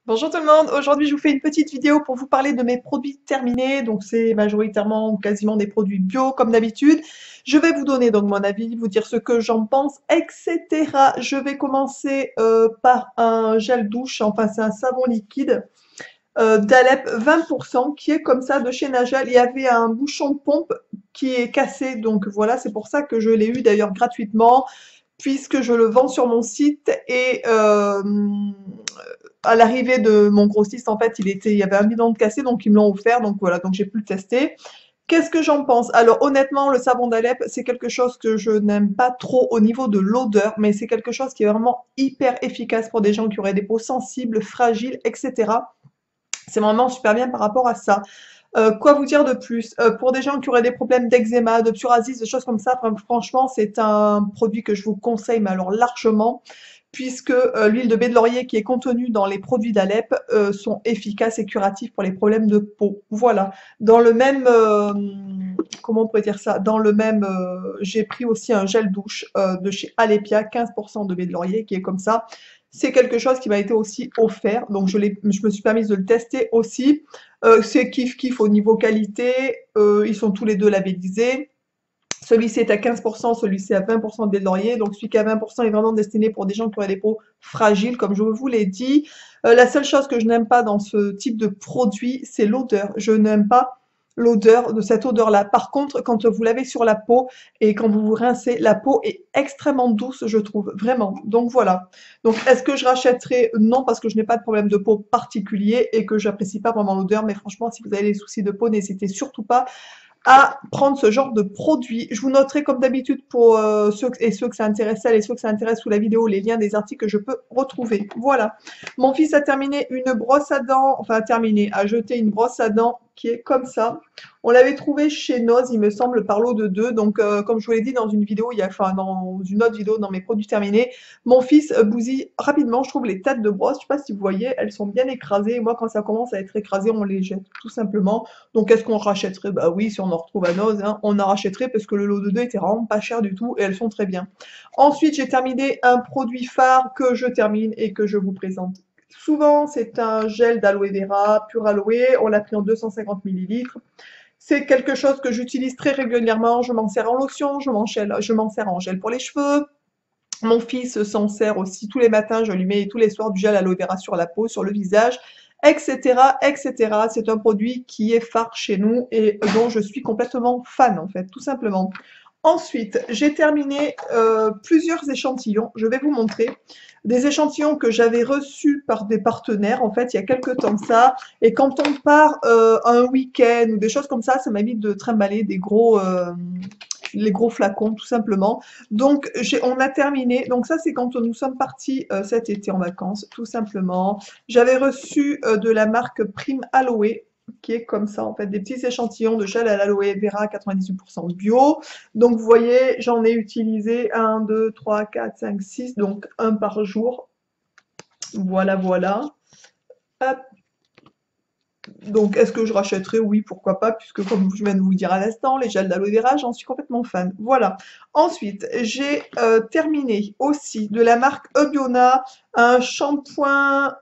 Bonjour tout le monde, aujourd'hui je vous fais une petite vidéo pour vous parler de mes produits terminés, donc c'est majoritairement ou quasiment des produits bio comme d'habitude. Je vais vous donner donc mon avis, vous dire ce que j'en pense, etc. Je vais commencer par un gel douche, enfin c'est un savon liquide d'Alep 20% qui est comme ça de chez Najal. Il y avait un bouchon de pompe qui est cassé, donc voilà, c'est pour ça que je l'ai eu d'ailleurs gratuitement puisque je le vends sur mon site et à l'arrivée de mon grossiste, en fait, il y avait un bidon de cassé, donc ils me l'ont offert, donc voilà, donc j'ai pu le tester. Qu'est-ce que j'en pense? Alors honnêtement, le savon d'Alep, c'est quelque chose que je n'aime pas trop au niveau de l'odeur, mais c'est quelque chose qui est vraiment hyper efficace pour des gens qui auraient des peaux sensibles, fragiles, etc. C'est vraiment super bien par rapport à ça. Quoi vous dire de plus? Pour des gens qui auraient des problèmes d'eczéma, de psoriasis, des choses comme ça, franchement, c'est un produit que je vous conseille, mais alors largement, puisque l'huile de baie de laurier qui est contenue dans les produits d'Alep sont efficaces et curatifs pour les problèmes de peau. Voilà. Dans le même, comment on pourrait dire ça? Dans le même, j'ai pris aussi un gel douche de chez Alepia, 15% de baie de laurier qui est comme ça. C'est quelque chose qui m'a été aussi offert, donc je me suis permise de le tester aussi. C'est kiff kiff au niveau qualité, ils sont tous les deux labellisés. Celui-ci est à 15%, celui-ci à 20% de baie de laurier. Donc celui qui a 20% est vraiment destiné pour des gens qui ont des peaux fragiles, comme je vous l'ai dit. La seule chose que je n'aime pas dans ce type de produit, c'est l'odeur. Je n'aime pas l'odeur de cette odeur-là. Par contre, quand vous l'avez sur la peau et quand vous vous rincez, la peau est extrêmement douce, je trouve, vraiment. Donc voilà. Donc est-ce que je rachèterai? Non, parce que je n'ai pas de problème de peau particulier et que j'apprécie pas vraiment l'odeur. Mais franchement, si vous avez des soucis de peau, n'hésitez surtout pas à prendre ce genre de produit. Je vous noterai comme d'habitude pour ceux que ça intéresse, celles et ceux que ça intéresse sous la vidéo, les liens des articles que je peux retrouver. Voilà. Mon fils a terminé une brosse à dents, enfin a jeté une brosse à dents qui est comme ça. On l'avait trouvé chez Noz, il me semble, par lot de deux. Donc, comme je vous l'ai dit dans une vidéo, enfin dans une autre vidéo, dans mes produits terminés, mon fils bousille rapidement, je trouve, les têtes de brosse. Je sais pas si vous voyez, elles sont bien écrasées. Moi, quand ça commence à être écrasé, on les jette tout simplement. Donc, est-ce qu'on rachèterait? Bah oui, si on en retrouve à Noz, hein, on en rachèterait parce que le lot de deux était vraiment pas cher du tout et elles sont très bien. Ensuite, j'ai terminé un produit phare que je termine et que je vous présente. Souvent, c'est un gel d'aloe vera, pur aloe. On l'a pris en 250 millilitres. C'est quelque chose que j'utilise très régulièrement. Je m'en sers en lotion, je m'en sers en gel pour les cheveux. Mon fils s'en sert aussi tous les matins. Je lui mets tous les soirs du gel aloe vera sur la peau, sur le visage, etc., etc. C'est un produit qui est phare chez nous et dont je suis complètement fan, en fait, tout simplement. Ensuite, j'ai terminé plusieurs échantillons. Je vais vous montrer des échantillons que j'avais reçus par des partenaires, en fait, il y a quelques temps de ça. Et quand on part un week-end ou des choses comme ça m'évite de trimballer les gros flacons, tout simplement. Donc, on a terminé. Donc, ça, c'est quand nous sommes partis cet été en vacances, tout simplement. J'avais reçu de la marque Prime Aloe, qui est comme ça, en fait, des petits échantillons de gel à l'aloe vera 98% bio. Donc, vous voyez, j'en ai utilisé 1, 2, 3, 4, 5, 6, donc un par jour. Voilà, voilà. Hop. Donc, est-ce que je rachèterai? Oui, pourquoi pas, puisque comme je viens de vous le dire à l'instant, les gels d'aloe vera, j'en suis complètement fan. Voilà. Ensuite, j'ai terminé aussi de la marque Eubiona un shampoing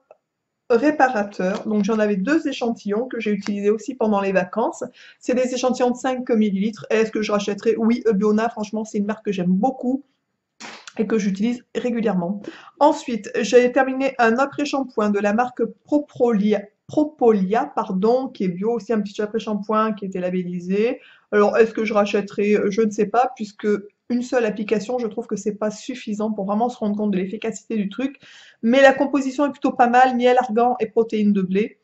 réparateur. Donc, j'en avais deux échantillons que j'ai utilisés aussi pendant les vacances. C'est des échantillons de 5 millilitres. Est-ce que je rachèterai? Oui, Eubiona, franchement, c'est une marque que j'aime beaucoup et que j'utilise régulièrement. Ensuite, j'ai terminé un après-shampoing de la marque Propolia, pardon, qui est bio, aussi un petit après-shampoing qui était labellisé. Alors, est-ce que je rachèterai? Je ne sais pas, puisque une seule application, je trouve que c'est pas suffisant pour vraiment se rendre compte de l'efficacité du truc. Mais la composition est plutôt pas mal, miel, argan et protéines de blé.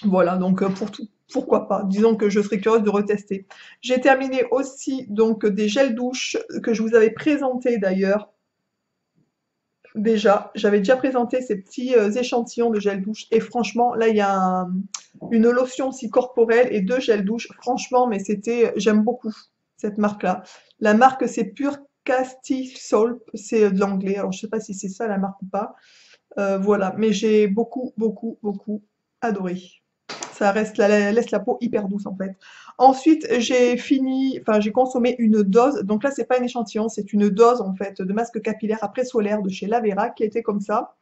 Voilà, donc pour tout, pourquoi pas. Disons que je serais curieuse de retester. J'ai terminé aussi donc des gels douche que je vous avais présentés d'ailleurs. Déjà, j'avais déjà présenté ces petits échantillons de gel douche et franchement, là il y a une lotion aussi corporelle et deux gels douche. Franchement, mais j'aime beaucoup cette marque-là. La marque c'est Pure Castille Soap, c'est de l'anglais. Alors je sais pas si c'est ça la marque ou pas. Voilà, mais j'ai beaucoup, beaucoup, beaucoup adoré. Ça laisse la peau hyper douce en fait. Ensuite, j'ai consommé une dose. Donc là, c'est pas un échantillon, c'est une dose en fait de masque capillaire après solaire de chez Lavera qui était comme ça,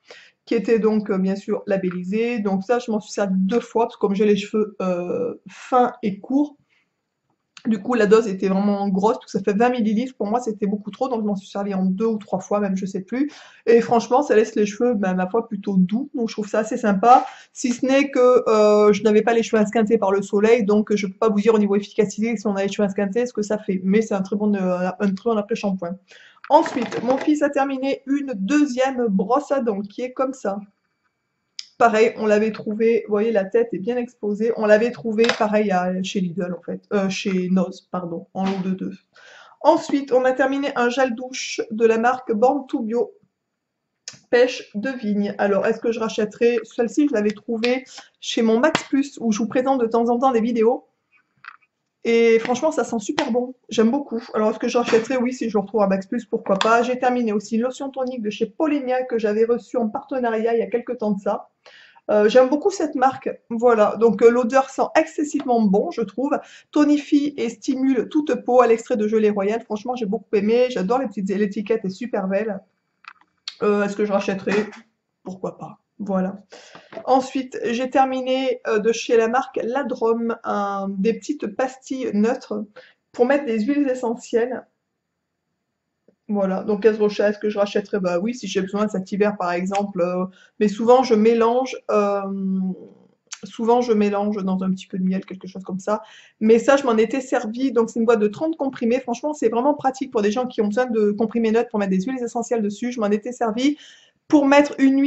qui était donc bien sûr labellisé. Donc ça, je m'en suis servi 2 fois, parce que comme j'ai les cheveux fins et courts, du coup la dose était vraiment grosse, parce que ça fait 20 millilitres, pour moi c'était beaucoup trop, donc je m'en suis servi en 2 ou 3 fois, même je sais plus. Et franchement, ça laisse les cheveux, ben, ma foi, plutôt doux, donc je trouve ça assez sympa. Si ce n'est que je n'avais pas les cheveux esquintés par le soleil, donc je peux pas vous dire au niveau efficacité si on a les cheveux esquintés ce que ça fait, mais c'est un très bon après-shampoing. Ensuite, mon fils a terminé une deuxième brosse à dents qui est comme ça. Pareil, on l'avait trouvé, vous voyez, la tête est bien exposée. On l'avait trouvé pareil chez Lidl en fait, chez Noz, pardon, en lot de 2. Ensuite, on a terminé un gel douche de la marque Born to Bio, pêche de vigne. Alors, est-ce que je rachèterai? Celle-ci, je l'avais trouvée chez mon Max Plus, où je vous présente de temps en temps des vidéos. Et franchement, ça sent super bon. J'aime beaucoup. Alors, est-ce que j'achèterai? Oui, si je le retrouve à Max Plus, pourquoi pas. J'ai terminé aussi une lotion tonique de chez Polenia que j'avais reçue en partenariat il y a quelques temps de ça. J'aime beaucoup cette marque. Voilà, donc l'odeur sent excessivement bon, je trouve. Tonifie et stimule toute peau à l'extrait de gelée royale. Franchement, j'ai beaucoup aimé. J'adore les petites l'étiquette est super belle. Est-ce que je rachèterai? Pourquoi pas. Voilà. Ensuite, j'ai terminé de chez la marque Ladrom des petites pastilles neutres pour mettre des huiles essentielles. Voilà, donc est-ce que je rachèterai? Bah oui, si j'ai besoin cet hiver par exemple. Mais souvent je mélange dans un petit peu de miel, quelque chose comme ça. Mais ça, je m'en étais servi. Donc c'est une boîte de 30 comprimés. Franchement, c'est vraiment pratique pour des gens qui ont besoin de comprimés neutres pour mettre des huiles essentielles dessus. Je m'en étais servi pour mettre une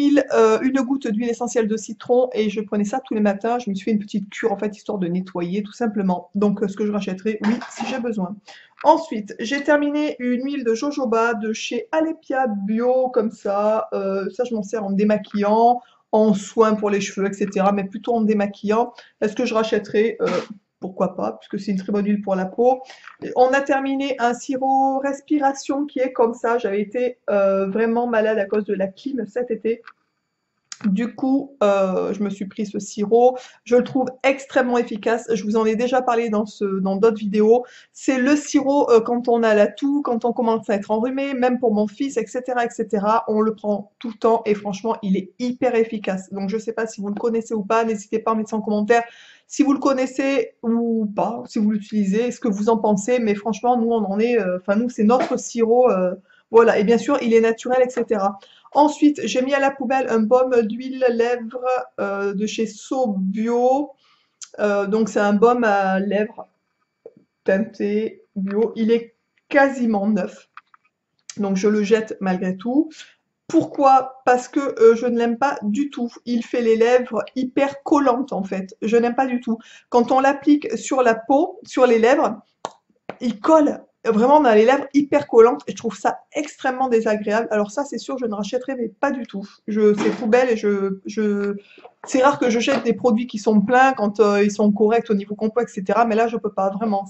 goutte d'huile essentielle de citron et je prenais ça tous les matins. Je me suis fait une petite cure en fait, histoire de nettoyer tout simplement. Donc ce que je rachèterai, oui, si j'ai besoin. Ensuite, j'ai terminé une huile de jojoba de chez Alepia Bio, comme ça. Ça, je m'en sers en démaquillant, en soin pour les cheveux, etc. Mais plutôt en démaquillant. Est-ce que je rachèterai? Pourquoi pas, puisque c'est une très bonne huile pour la peau. On a terminé un sirop respiration qui est comme ça. J'avais été vraiment malade à cause de la clim cet été. Du coup, je me suis pris ce sirop. Je le trouve extrêmement efficace. Je vous en ai déjà parlé dans d'autres vidéos. C'est le sirop quand on a la toux, quand on commence à être enrhumé, même pour mon fils, etc., etc. On le prend tout le temps et franchement, il est hyper efficace. Donc, je ne sais pas si vous le connaissez ou pas. N'hésitez pas à mettre ça en commentaire si vous le connaissez ou pas, si vous l'utilisez, ce que vous en pensez. Mais franchement, nous, on en est, enfin, nous, c'est notre sirop. Voilà. Et bien sûr, il est naturel, etc. Ensuite, j'ai mis à la poubelle un baume d'huile lèvres de chez So Bio. Donc, c'est un baume à lèvres teinté bio. Il est quasiment neuf. Donc, je le jette malgré tout. Pourquoi? Parce que je ne l'aime pas du tout. Il fait les lèvres hyper collantes en fait. Je n'aime pas du tout. Quand on l'applique sur la peau, sur les lèvres, il colle vraiment dans les lèvres hyper collantes et je trouve ça extrêmement désagréable. Alors ça, c'est sûr, je ne rachèterai mais pas du tout. C'est poubelle et c'est rare que je jette des produits qui sont pleins quand ils sont corrects au niveau compo, etc. Mais là, je peux pas vraiment.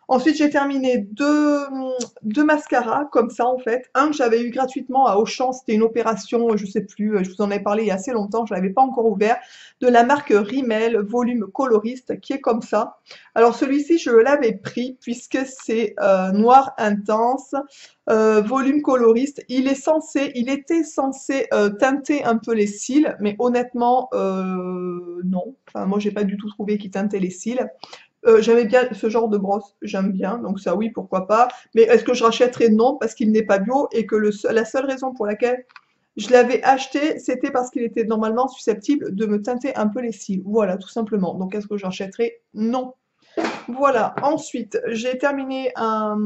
Ensuite, j'ai terminé deux mascaras comme ça en fait. Un que j'avais eu gratuitement à Auchan, c'était une opération, je sais plus, je vous en ai parlé il y a assez longtemps, je l'avais pas encore ouvert, de la marque Rimmel volume coloriste qui est comme ça. Alors celui-ci, je l'avais pris puisque c'est noir intense, volume coloriste. Il était censé teinter un peu les cils, mais honnêtement, non. Enfin, moi, j'ai pas du tout trouvé qu'il teintait les cils. J'aimais bien ce genre de brosse, j'aime bien, donc ça oui, pourquoi pas. Mais est-ce que je rachèterais? Non, parce qu'il n'est pas bio et que la seule raison pour laquelle je l'avais acheté, c'était parce qu'il était normalement susceptible de me teinter un peu les cils. Voilà, tout simplement. Donc est-ce que je rachèterais? Non. Voilà, ensuite, j'ai terminé un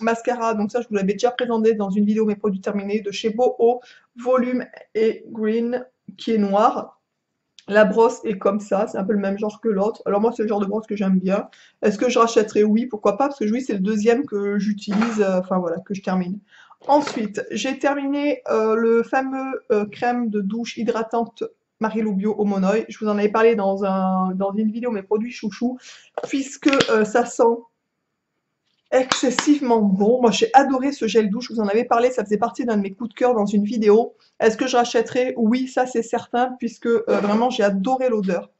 mascara, donc ça je vous l'avais déjà présenté dans une vidéo mes produits terminés, de chez Boho, Volume et Green, qui est noir. La brosse est comme ça, c'est un peu le même genre que l'autre. Alors moi, c'est le genre de brosse que j'aime bien. Est-ce que je rachèterai? Oui, pourquoi pas, parce que oui, c'est le deuxième que j'utilise, enfin voilà, que je termine. Ensuite, j'ai terminé le fameux crème de douche hydratante Marilou Bio Homonoï. Je vous en avais parlé dans une vidéo, mes produits chouchous, puisque ça sent excessivement bon. Moi, j'ai adoré ce gel douche. Je vous en avais parlé. Ça faisait partie d'un de mes coups de cœur dans une vidéo. Est-ce que je rachèterai? Oui, ça c'est certain, puisque vraiment j'ai adoré l'odeur.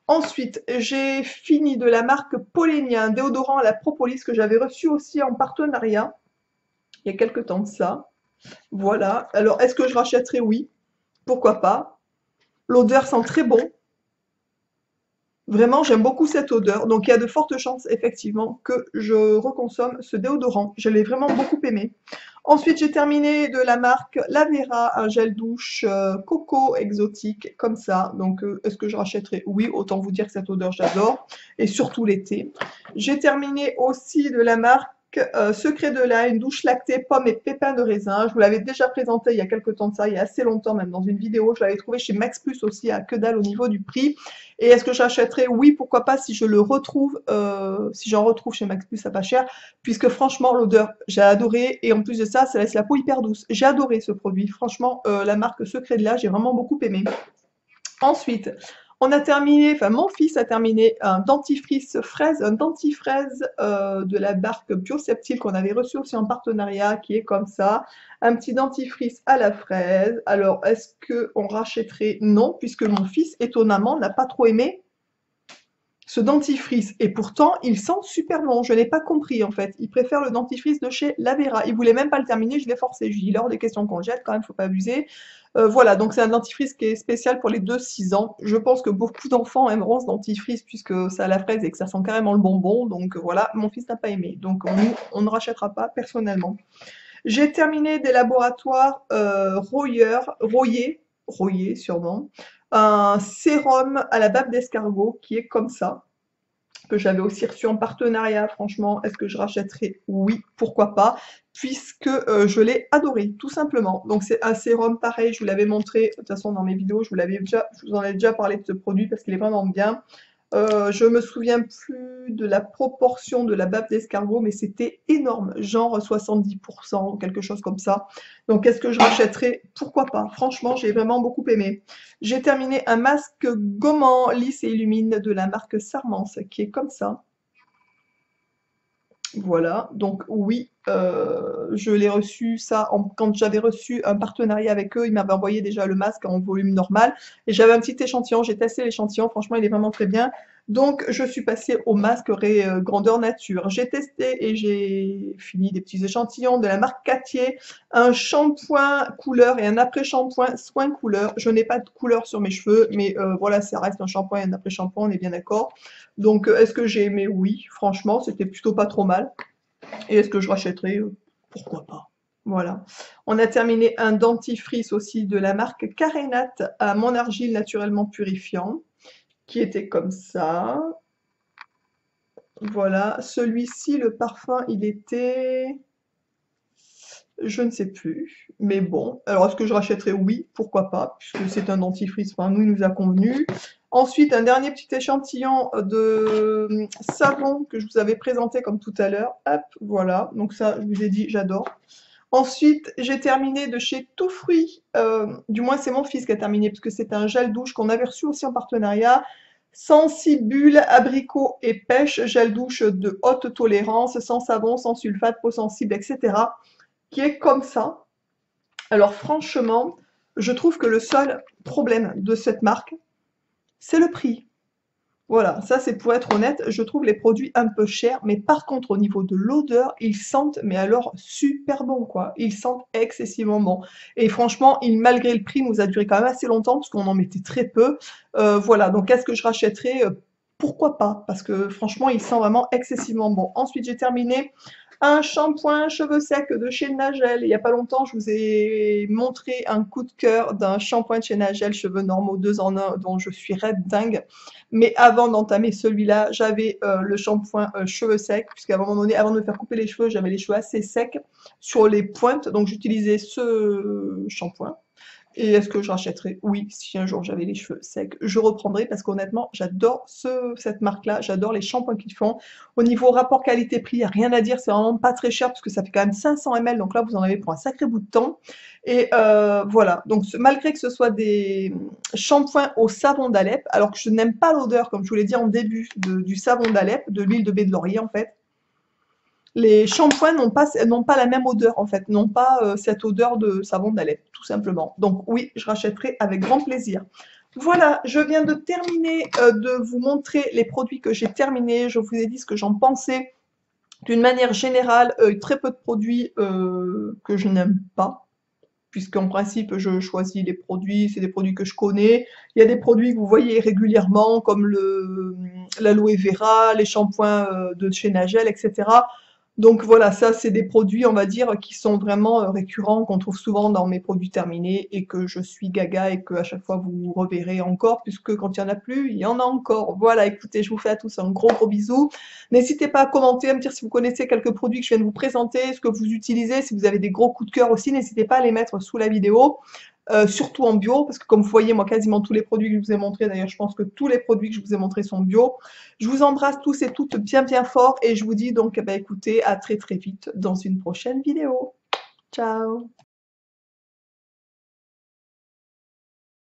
Ensuite, j'ai fini de la marque Polenia, un déodorant à la propolis que j'avais reçu aussi en partenariat il y a quelques temps de ça. Voilà. Alors, est-ce que je rachèterai? Oui. pourquoi pas. L'odeur sent très bon. Vraiment, j'aime beaucoup cette odeur. Donc, il y a de fortes chances, effectivement, que je reconsomme ce déodorant. Je l'ai vraiment beaucoup aimé. Ensuite, j'ai terminé de la marque Lavera, un gel douche coco exotique, comme ça. Donc, est-ce que je rachèterai? Oui, autant vous dire que cette odeur, j'adore. Et surtout l'été. J'ai terminé aussi de la marque Secret de la, une douche lactée, pommes et pépins de raisin. Je vous l'avais déjà présenté il y a quelques temps de ça, il y a assez longtemps, même dans une vidéo. Je l'avais trouvé chez Max Plus aussi, à que dalle au niveau du prix. Et est-ce que j'achèterai? Oui, pourquoi pas si je le retrouve, si j'en retrouve chez Max Plus à pas cher, puisque franchement l'odeur, j'ai adoré. Et en plus de ça, ça laisse la peau hyper douce. J'ai adoré ce produit. Franchement, la marque Secret de la, j'ai vraiment beaucoup aimé. Ensuite, on a terminé, enfin mon fils a terminé un dentifrice fraise, un dentifraise de la marque Bioseptile qu'on avait reçu aussi en partenariat, qui est comme ça, un petit dentifrice à la fraise. Alors, est-ce qu'on rachèterait? Non, puisque mon fils, étonnamment, n'a pas trop aimé ce dentifrice. Et pourtant, il sent super bon. Je n'ai pas compris, en fait. Il préfère le dentifrice de chez Lavera. Il voulait même pas le terminer, je l'ai forcé. Je lui ai dit, lors des questions qu'on le jette, quand même, faut pas abuser. Voilà, donc c'est un dentifrice qui est spécial pour les 2-6 ans. Je pense que beaucoup d'enfants aimeront ce dentifrice puisque ça a la fraise et que ça sent carrément le bonbon. Donc voilà, mon fils n'a pas aimé. Donc nous, on ne rachètera pas personnellement. J'ai terminé des laboratoires Royer sûrement, un sérum à la bave d'escargot qui est comme ça, que j'avais aussi reçu en partenariat. Franchement, est-ce que je rachèterai? Oui, pourquoi pas, puisque je l'ai adoré, tout simplement. Donc c'est un sérum pareil, je vous l'avais montré, de toute façon dans mes vidéos, je vous en ai déjà parlé de ce produit parce qu'il est vraiment bien. Je me souviens plus de la proportion de la bave d'escargot, mais c'était énorme, genre 70%, quelque chose comme ça. Donc, est-ce que je rachèterai? Pourquoi pas? Franchement, j'ai vraiment beaucoup aimé. J'ai terminé un masque gommant lisse et illumine de la marque Sarmance, qui est comme ça. Voilà, donc oui, je l'ai reçu ça quand j'avais reçu un partenariat avec eux, ils m'avaient envoyé déjà le masque en volume normal et j'avais un petit échantillon, j'ai testé l'échantillon, franchement il est vraiment très bien. Donc je suis passée au masque grandeur nature. J'ai testé et j'ai fini des petits échantillons de la marque Cattier, un shampoing couleur et un après-shampoing soin couleur. Je n'ai pas de couleur sur mes cheveux, mais voilà, ça reste un shampoing et un après-shampoing, on est bien d'accord. Donc, est-ce que j'ai aimé? Oui, franchement, c'était plutôt pas trop mal. Et est-ce que je rachèterai? Pourquoi pas? Voilà. On a terminé un dentifrice aussi de la marque Carénat à mon argile naturellement purifiant, qui était comme ça. Voilà. Celui-ci, le parfum, il était... Je ne sais plus, mais bon. Alors, est-ce que je rachèterai? Oui, pourquoi pas, puisque c'est un dentifrice, enfin, nous, il nous a convenu. Ensuite, un dernier petit échantillon de savon que je vous avais présenté comme tout à l'heure. Hop, voilà. Donc ça, je vous ai dit, j'adore. Ensuite, j'ai terminé de chez Tout Fruit. Du moins, c'est mon fils qui a terminé, parce que c'est un gel douche qu'on avait reçu aussi en partenariat. Sensibule, abricot et pêche, gel douche de haute tolérance, sans savon, sans sulfate, peau sensible, etc. Qui est comme ça. Alors franchement, je trouve que le seul problème de cette marque, c'est le prix. Voilà, ça c'est pour être honnête, je trouve les produits un peu chers, mais par contre au niveau de l'odeur, ils sentent, mais alors super bon quoi, ils sentent excessivement bon. Et franchement, malgré le prix, nous a duré quand même assez longtemps, parce qu'on en mettait très peu. Voilà, donc est-ce que je rachèterai? Pourquoi pas? Parce que franchement, il sent vraiment excessivement bon. Ensuite, j'ai terminé un shampoing cheveux secs de chez Nagel. Il n'y a pas longtemps, je vous ai montré un coup de cœur d'un shampoing de chez Nagel, cheveux normaux 2 en 1, dont je suis red dingue. Mais avant d'entamer celui-là, j'avais le shampoing cheveux secs, puisqu'à un moment donné, avant de me faire couper les cheveux, j'avais les cheveux assez secs sur les pointes, donc j'utilisais ce shampoing. Et est-ce que je rachèterai? Oui, si un jour j'avais les cheveux secs, je reprendrai parce qu'honnêtement, j'adore cette marque-là, j'adore les shampoings qu'ils font. Au niveau rapport qualité-prix, il n'y a rien à dire, c'est vraiment pas très cher parce que ça fait quand même 500 ml, donc là vous en avez pour un sacré bout de temps. Et voilà, donc malgré que ce soit des shampoings au savon d'Alep, alors que je n'aime pas l'odeur, comme je vous l'ai dit en début, du savon d'Alep, de l'huile de baie de laurier en fait, les shampoings n'ont pas la même odeur en fait, n'ont pas cette odeur de savon d'Alep, tout simplement. Donc oui, je rachèterai avec grand plaisir. Voilà, je viens de terminer de vous montrer les produits que j'ai terminés. Je vous ai dit ce que j'en pensais. D'une manière générale, très peu de produits que je n'aime pas. puisqu'en principe, je choisis les produits, c'est des produits que je connais. Il y a des produits que vous voyez régulièrement, comme l'aloe vera, les shampoings de chez Nagel, etc. Donc voilà, ça c'est des produits, on va dire, qui sont vraiment récurrents, qu'on trouve souvent dans mes produits terminés et que je suis gaga et que à chaque fois vous reverrez encore, puisque quand il y en a plus, il y en a encore. Voilà, écoutez, je vous fais à tous un gros gros bisou. N'hésitez pas à commenter, à me dire si vous connaissez quelques produits que je viens de vous présenter, ce que vous utilisez, si vous avez des gros coups de cœur aussi, n'hésitez pas à les mettre sous la vidéo. Surtout en bio, parce que comme vous voyez, moi, quasiment tous les produits que je vous ai montrés, d'ailleurs, je pense que tous les produits que je vous ai montrés sont bio. Je vous embrasse tous et toutes bien bien fort et je vous dis donc, bah, écoutez, à très très vite dans une prochaine vidéo. Ciao!